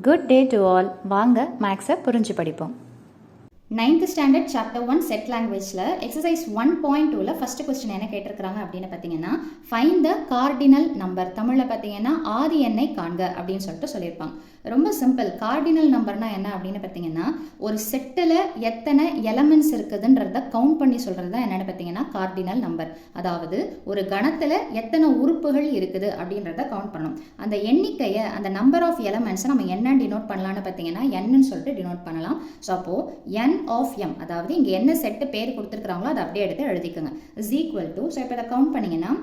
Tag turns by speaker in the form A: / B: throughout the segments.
A: Good day to all. வாங்க மேக்ஸை புரிஞ்சு படிப்போம்.
B: 9th ஸ்டாண்டர்ட் சாப்டர் 1 செட் லாங்குவேஜில் எக்ஸசைஸ் 1.2ல ஃபஸ்ட்டு கொஸ்டின் என்ன கேட்டிருக்கிறாங்க அப்படின்னு பார்த்தீங்கன்னா, ஃபைண்ட் த கார்டினல் நம்பர். தமிழில் பார்த்தீங்கன்னா ஆதி எண்ணை காண்க அப்படின்னு சொல்லிட்டு சொல்லியிருப்பாங்க. ரொம்ப சிம்பிள். கார்டினல் நம்பர்னா என்ன அப்படின்னு பார்த்தீங்கன்னா, ஒரு செட்டில் எத்தனை எலமெண்ட்ஸ் இருக்குதுன்றத கவுண்ட் பண்ணி சொல்கிறது தான் என்னென்னு பார்த்தீங்கன்னா கார்டினல் நம்பர். அதாவது ஒரு கணத்தில் எத்தனை உறுப்புகள் இருக்குது அப்படின்றத கவுண்ட் பண்ணணும். அந்த எண்ணிக்கையை, அந்த நம்பர் ஆஃப் எலமெண்ட்ஸை நம்ம என்ன டினோட் பண்ணலான்னு பார்த்தீங்கன்னா என்னன்னு சொல்லிட்டு டினோட் பண்ணலாம். ஸோ அப்போது n of m, அதாவது இங்கே என்ன செட்டு பேர் கொடுத்துருக்காங்களோ அதை அப்படியே எடுத்து எழுதிக்கோங்க, is equal to, ஸோ இப்போ இதை கவுண்ட் பண்ணிங்கன்னா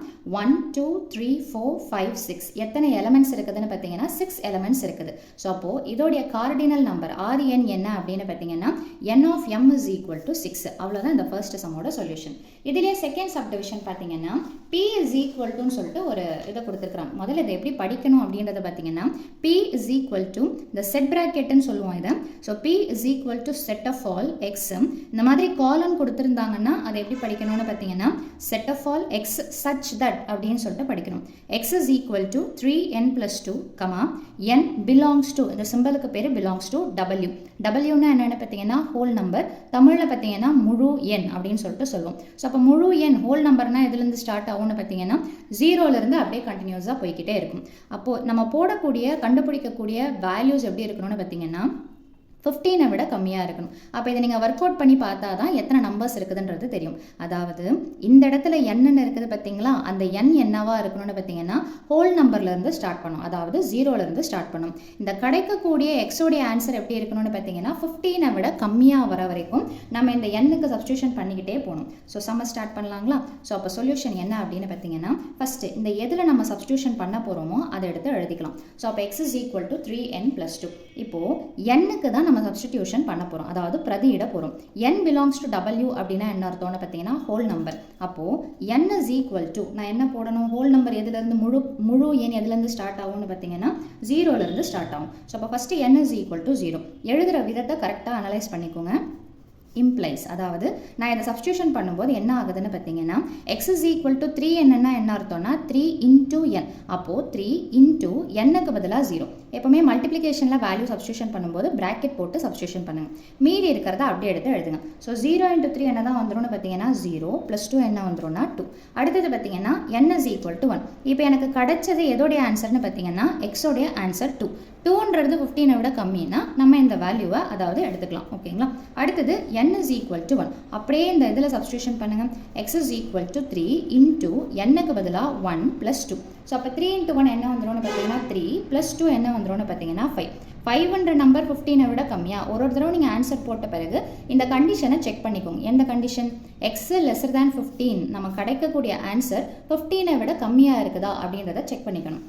B: 1 2 3 4 5 6 எத்தனை எலமெண்ட்ஸ் இருக்குதுன்னு பார்த்தீங்கன்னா 6 எலமெண்ட்ஸ் இருக்குது. ஸோ அப்போது இதோடைய கார்டினல் நம்பர் ஆதி எண் என்ன அப்படின்னு பார்த்தீங்கன்னா n of m is equal to 6. அவ்வளோதான் இந்த ஃபர்ஸ்ட் சம்மோட சொல்யூஷன். இதுலேயே செகண்ட் சப்டிவிஷன் பார்த்தீங்கன்னா p is equal to சொல்லிட்டு ஒரு இதை கொடுத்துருக்குறாங்க. முதல்ல இதை எப்படி படிக்கணும் அப்படின்றத பார்த்தீங்கன்னா p is equal to இந்த செட் ப்ராக்கெட்னு சொல்லுவோம் இதை. So p is equal to set of all x. இந்த மாதிரி காலன் கொடுத்துருந்தாங்கன்னா அதை எப்படி படிக்கணும்னு பார்த்தீங்கன்னா set of all x such that அப்படின்னு சொல்லிட்டு படிக்கணும். x is equal to 3n plus 2, n belongs to, இந்த சிம்பலுக்கு பேர் belongs to w. wனா என்னென்னு பார்த்தீங்கன்னா ஹோல் நம்பர். தமிழில் பார்த்தீங்கன்னா முழு எண் அப்படின்னு சொல்லிட்டு சொல்லுவோம். ஸோ அப்போ முழு எண் ஹோல் நம்பர்னா எதுலேருந்து ஸ்டார்ட் ஆகும்னு பார்த்தீங்கன்னா 0லேருந்து அப்படியே கண்டினியூஸாக போய்கிட்டே இருக்கும். அப்போது நம்ம கண்டுபிடிக்கக்கூடிய வேல்யூஸ் எப்படி இருக்கணும்னு பார்த்தீங்கன்னா 15 விட கம்மியாக இருக்கணும். அப்போ இதை நீங்கள் ஒர்க் அவுட் பண்ணி பார்த்தா தான் எத்தனை நம்பர்ஸ் இருக்குதுன்றது தெரியும். அதாவது இந்த இடத்துல என்னென்னு இருக்குது பார்த்தீங்களா, அந்த எண் என்னவா இருக்கணும்னு பார்த்தீங்கன்னா ஹோல் நம்பர்லேருந்து ஸ்டார்ட் பண்ணும், அதாவது 0லேருந்து ஸ்டார்ட் பண்ணும். இந்த கிடைக்கக்கூடிய எக்ஸோடைய ஆன்சர் எப்படி இருக்கணும்னு பார்த்தீங்கன்னா 15 விட கம்மியாக வர வரைக்கும் நம்ம இந்த எண்ணுக்கு சப்ஸ்டியூஷன் பண்ணிக்கிட்டே போகணும். ஸோ சம்ம ஸ்டார்ட் பண்ணலாங்களா? ஸோ அப்போ சொல்யூஷன் என்ன அப்படின்னு பார்த்தீங்கன்னா ஃபஸ்ட்டு இந்த எதில் நம்ம சப்ஸ்டியூஷன் பண்ண போகிறோமோ அதை எடுத்து எழுதிக்கலாம். ஸோ அப்போ x is equal to 3n plus 2. இப்போது எண்ணுக்கு தான் நம்ம சப்ஸ்டிடியூஷன் பண்ண போகிறோம், அதாவது பிரதியிட போகிறோம். n belongs to w அப்படின்னா என்ன அர்த்தம்னு பார்த்தீங்கன்னா ஹோல் நம்பர். அப்போது n is equal to, நான் என்ன போடணும், ஹோல் நம்பர் எதுலேருந்து முழு எண் எதுலேருந்து ஸ்டார்ட் ஆகும்னு பார்த்தீங்கன்னா 0லேருந்து ஸ்டார்ட் ஆகும். ஸோ அப்போ first n is equal to 0. எழுதுகிற விதத்தை கரெக்டாக அனலைஸ் பண்ணிக்கோங்க. இம்ப்ளைஸ், அதாவது நான் இதை சப்ஸ்டியூஷன் பண்ணும்போது என்ன ஆகுதுன்னு பார்த்தீங்கன்னா x is equal to 3n என்ன அர்த்தம்னா 3 into n. அப்போது 3 into n-க்கு பதிலாக 0. எப்போவுமே மல்டிப்ளிகேஷனில் வேல்யூ சப்ஸ்டியூஷன் பண்ணும்போது ப்ராக்கெட் போட்டு சப்ஸ்டியூஷன் பண்ணுங்க. மீதி இருக்கிறத அப்படியே எடுத்து எழுதுங்க. ஸோ 0 into 3 என்ன தான் வந்துடும்னு பார்த்தீங்கன்னா 0 + 2 என்ன வந்துடும்னா 2. அடுத்தது பார்த்தீங்கன்னா n is equal to 1. இப்போ எனக்கு கிடைச்சது எதோடைய ஆன்சர்னு பார்த்தீங்கன்னா எக்ஸோடைய ஆன்சர் 2. 2ன்றது 15 விட கம்மின்னா நம்ம இந்த வேல்யூவை அதாவது எடுத்துக்கலாம். ஓகேங்களா? அடுத்தது n is equal to 1. அப்படியே இந்த இதில் சப்ஸ்டியூஷன் பண்ணுங்கள். x is equal to 3 into n-க்கு பதிலாக 1 + 2. ஸோ அப்போ 3 into 1 என்ன வந்துடும்னு பார்த்தீங்கன்னா 3 + 2 என்ன வந்துடும்னு பார்த்தீங்கன்னா 5. 5ன்ற நம்பர் 15 விட கம்மியாக ஒரு தடவை நீங்கள் ஆன்சர் போட்ட பிறகு இந்த கண்டிஷனை செக் பண்ணிக்கோங்க. எந்த கண்டிஷன்? x lesser than 15, நம்ம கிடைக்கக்கூடிய ஆன்சர் 15 விட கம்மியாக இருக்குதா அப்படின்றத செக் பண்ணிக்கணும்.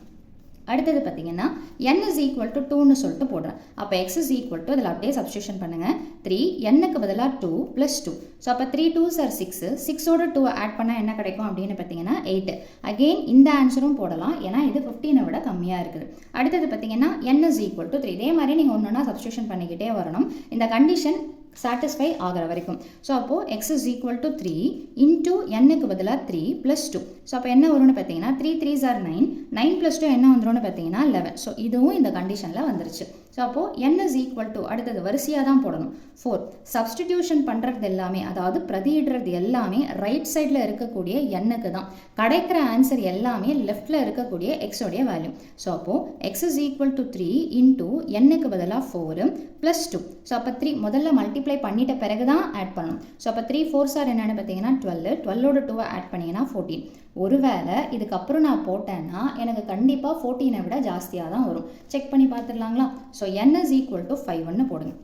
B: அடுத்தது பார்த்தீங்கன்னா n is equal to 2ன்னு சொல்லிட்டு போடுறேன். அப்போ x is equal to அதில் அப்படியே சப்ஸ்டியூஷன் பண்ணுங்கள். 3 n-க்கு பதிலாக 2 + 2. ஸோ அப்போ 3 2s are 6. 6ஓட 2 ஆட் பண்ணால் என்ன கிடைக்கும் அப்படின்னு பார்த்தீங்கன்னா 8. அகெயின் இந்த ஆன்சரும் போடலாம், ஏன்னா இது 15 விட கம்மியாக இருக்குது. அடுத்தது பார்த்தீங்கன்னா n is equal to 3. இதே மாதிரி நீங்கள் ஒன்று ஒன்றா சப்ஸ்டியூஷன் பண்ணிக்கிட்டே வரணும், இந்த கண்டிஷன் சாட்டிஸ்ஃபை ஆகிற வரைக்கும். ஸோ அப்போது x is equal to 3 into n-க்கு பதிலாக 3 + 2. ஸோ அப்போ என்ன வரும்னு பார்த்தீங்கன்னா 3 3s are 9. 9 + 2 என்ன வந்துடும்னு பார்த்தீங்கன்னா 11. ஸோ இதுவும் இந்த கண்டிஷனில் வந்துருச்சு. ஸோ அப்போது n is equal to, அடுத்தது வரிசையாக தான் போடணும், 4. சப்ஸ்டிடியூஷன் பண்ணுறது எல்லாமே, அதாவது பிரதியிடுறது எல்லாமே ரைட் சைடில் இருக்கக்கூடிய n-க்கு தான். கிடைக்கிற ஆன்சர் எல்லாமே லெஃப்டில் இருக்கக்கூடிய x-உடைய வேல்யூ. ஸோ அப்போது x is equal to 3 into n-க்கு பதிலாக 4 + 2. ஸோ அப்போ 3 முதல்ல மல்டிப்ளை பண்ணிட்ட பிறகு தான் ஆட் பண்ணணும். ஸோ அப்போ 3 4s are என்னென்னு பார்த்தீங்கன்னா 12. 12ஓட 2 ஆட் பண்ணிங்கன்னா 14. ஒருவேளை இதுக்கப்புறம் நான் போட்டேன்னா எனக்கு கண்டிப்பாக 14 விட ஜாஸ்தியாக தான் வரும். செக் பண்ணி பார்த்துடலாங்களா? So n is equal to 5ன்னு போடுங்க.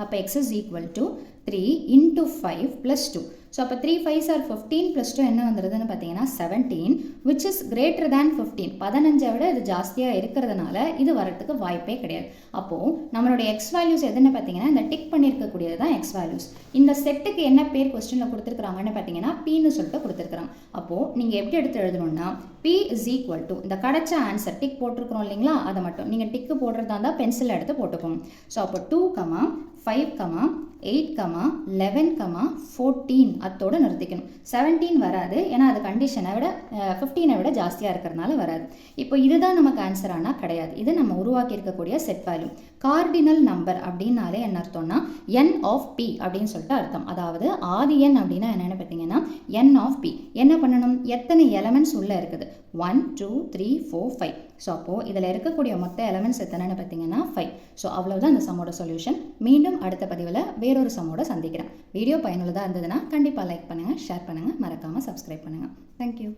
B: அப்போ x is equal to 3 into 5 + 2. So அப்போ 3 5s are 15 + 2 என்ன வந்துடுதுன்னு பார்த்தீங்கன்னா 17, which is greater than 15. 15 விட இது ஜாஸ்தியாக இருக்கிறதுனால இது வரத்துக்கு வாய்ப்பே கிடையாது. அப்போது நம்மளுடைய எக்ஸ் வேல்யூஸ் எதுன்னு பார்த்தீங்கன்னா இந்த டிக் பண்ணியிருக்கக்கூடியது தான் எக்ஸ் வேல்யூஸ். இந்த செட்டுக்கு என்ன பேர் கொஸ்டினில் கொடுத்துருக்குறாங்கன்னு பார்த்தீங்கன்னா பின்னு சொல்லிட்டு கொடுத்துருக்குறாங்க. அப்போது நீங்கள் எப்படி எடுத்து எழுதணும்னா p is equal to, இந்த கிடைச்ச ஆன்சர் டிக் போட்டிருக்கிறோம் இல்லைங்களா, அதை மட்டும் நீங்கள் டிக்கு போடுறதா இருந்தால் பென்சில் எடுத்து போட்டுக்கோங்க. ஸோ அப்போ 2, 5, 8, 11, 14 அத்தோடு நிறுத்திக்கணும். 17 வராது, ஏன்னா அது கண்டிஷனை விட 15 விட ஜாஸ்தியாக இருக்கிறதுனால வராது. இப்போ இதுதான் நமக்கு ஆன்சர் ஆனால் கிடையாது. இது நம்ம உருவாக்கி இருக்கக்கூடிய செட் வேல்யூ. கார்டினல் நம்பர் அப்படின்னாலே என்ன அர்த்தம்னா என் ஆஃப் பி அப்படின்னு சொல்லிட்டு அர்த்தம். அதாவது ஆதி எண் அப்படின்னா என்னென்னு பார்த்தீங்கன்னா என் ஆஃப் பி. என்ன பண்ணணும், எத்தனை எலமெண்ட்ஸ் உள்ளே இருக்குது, 1 2 3 4 5. ஸோ அப்போது இதில் இருக்கக்கூடிய மொத்த எலமெண்ட்ஸ் எத்தனைன்னு பார்த்தீங்கன்னா 5. ஸோ அவ்வளோதான் இந்த சம்மோட சொல்யூஷன். மீண்டும் அடுத்த பதிவில் வேறொரு சம்மோட சந்திக்கிறேன். வீடியோ பயனுள்ளதாக இருந்ததுன்னா கண்டிப்பாக லைக் பண்ணுங்கள், ஷேர் பண்ணுங்கள், மறக்காமல் சப்ஸ்கிரைப் பண்ணுங்கள். தேங்க்யூ.